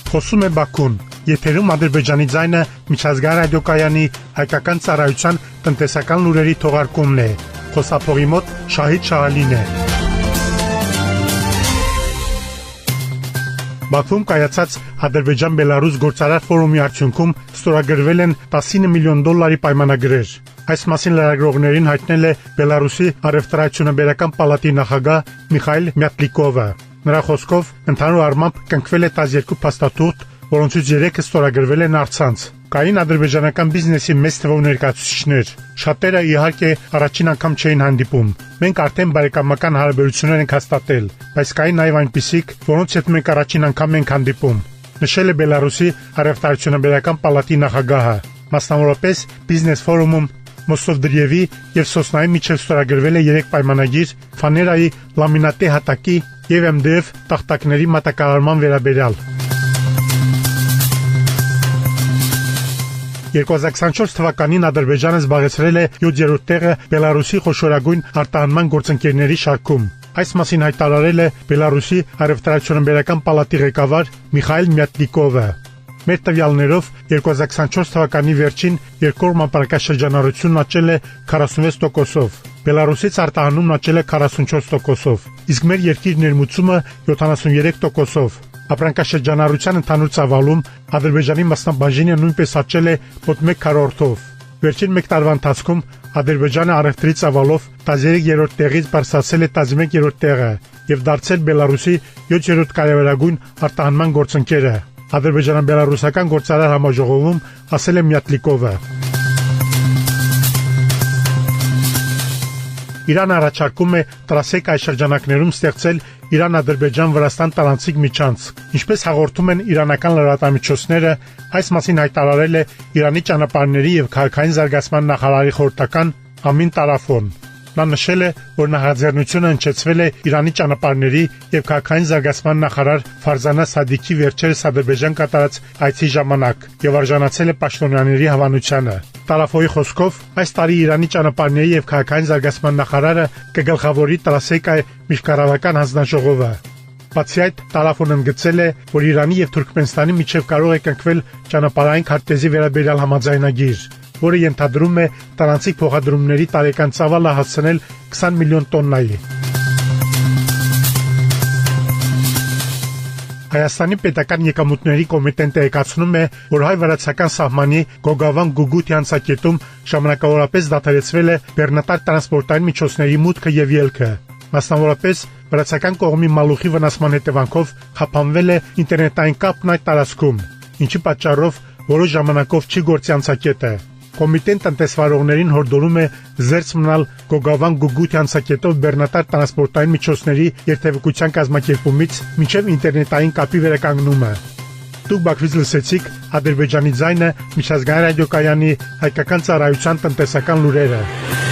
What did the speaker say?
Խոսում է Բաքուն, եթերում Ադրբեջանի ձայնը միջազգային ռադիոկայանի հայկական ծառայության տնտեսական լուրերի թողարկումն է։ Խոսափողի մոտ Շահիդ Շահալին է։ Բաքվում կայացած Ադրբեջան-Բելարուս գործարար ֆորումի արդյունքում ստորագրվել են $19 միլիոն պայմանագրեր։ Այս մասին լրագրողներին հայտնել է Բելարուսի առևտրայնաբերական պալատի նախագահ Միխայիլ Մյատլիկովը։ Նրա խոսքով ընդհանուր առմամբ կնքվել է 12 փաստաթուղթ, որոնցից 3-ը ստորագրվել են առցանց։ Կային ադրբեջանական բիզնեսի մեծ թվով ներկայացուցիչներ։ Շատերը իհարկե առաջին անգամ չէին հանդիպում։ Մենք արդեն բարեկամական հարաբերություններ ենք հաստատել, բայց կային նաև այնպիսիք, որոնց հետ մենք առաջին անգամ ենք հանդիպում, նշել է Բելարուսի առևտրայնաբերական պալատի նախագահը։ Մասնավորապես բիզնես ֆորումում Մոսովդրիևի եւ Սոսնայի միջև ստորագրվել է 3 պայմանագիր ֆաներայի լամինատե հատակի եւ MDF տախտակների մատակարարման վերաբերյալ։ 2024 թվականին Ադրբեջանը զբաղեցրել է 7-րդ տեղը Բելարուսի խոշորագույն արտահանման գործընկերների շարքում։ Այս մասին հայտարարել է Բելարուսի առևտրայնաբերական պալատի ղեկավար Միխայիլ Մյատլիկովը։ Մեր տվյալներով 2024 թվականի վերջին երկկողմ ապրանքաշրջանառությունն աճել է 46%-ով, Բելարուսից արտահանումն աճել է 44%-ով, իսկ մեր երկիր ներմուծումը 73%-ով։ Ապրանքաշրջանառության ընդհանուր ծավալում Ադրբեջանի մասնաբաժինը նույնպես աճել է մոտ 1/4-ով։ Վերջին 1 տարվա ընթացքում Ադրբեջանը առևտրի ծավալով 13-րդ տեղից բարձրացել է 11-րդ տեղը եւ դարձել Բելարուսի 7-րդ կարևորագույն արտահանման գործընկերը։ Ադրբեջան-Բելարուսական գործարար համաժողովում ասել է Մյատլիկովը։ Իրանը առաջարկում է տրասեկայ շրջանակներում ստեղծել Իրան-Ադրբեջան-Վրաստան տարանցիկ միջանցք։ Ինչպես հաղորդում են իրանական լրատվամիջոցները, այս մասին հայտարարել է Իրանի ճանապարհների եւ քաղաքային զարգացման նախարարի խորհրդական Ամին Տարաֆոն։ Նա նշել է, որ նախաձեռնությունը հնչեցվել է Իրանի ճանապարհների եւ քաղաքային զարգացման նախարար Ֆարզանա Սադիքի վերջերս Ադրբեջան կատարած այցի ժամանակ եւ արժանացել է պաշտոնյաների հավանությանը։ Տարաֆոյի խոսքով այս տարի Իրանի ճանապարհների եւ քաղաքային զարգացման նախարարը կգլխավորի տրասեկայ միջկառավարական հանձնաժողովը։ Բացի այդ, Տարաֆոն ընդգծել է, որ Իրանի եւ Թուրքմենստանի միջև կարող է կնքվել ճանապարհային քարտեզի վերաբերյալ համաձայնագիր, որը ենթադրում է տարանցիկ փոխադրումների տարեկան ծավալը հասցնել 20 միլիոն տոննայի։ Հայաստանի պետական եկամուտների կոմիտեն տեղեկացնում է, որ հայ-վրացական սահմանի Գոգավան-Գուգուտի անցակետում ժամանակավորապես դադարեցվել է բեռնատար տրանսպորտային միջոցների մուտքը եւ ելքը։ Մասնավորապես վրացական կողմի մալուխի վնասման հետևանքով խափանվել է ինտերնետային կապն այդ տարածքում, ինչի պատճառով որոշ ժամանակով չի գործի անցակետը։ Կոմիտեն տնտեսվարողներին հորդորում է զերծ մնալ Գոգավան-Գուգուտի անցակետով բեռնատար տրանսպորտային միջոցների երթևեկության կազմակերպումից մինչև ինտերնետային կապի վերականգնումը։ Դուք Բաքվից լսեցիք Ադրբեջանի ձայնը միջազգային ռադիոկայանի հայկական ծառայության տնտեսական լուրերը։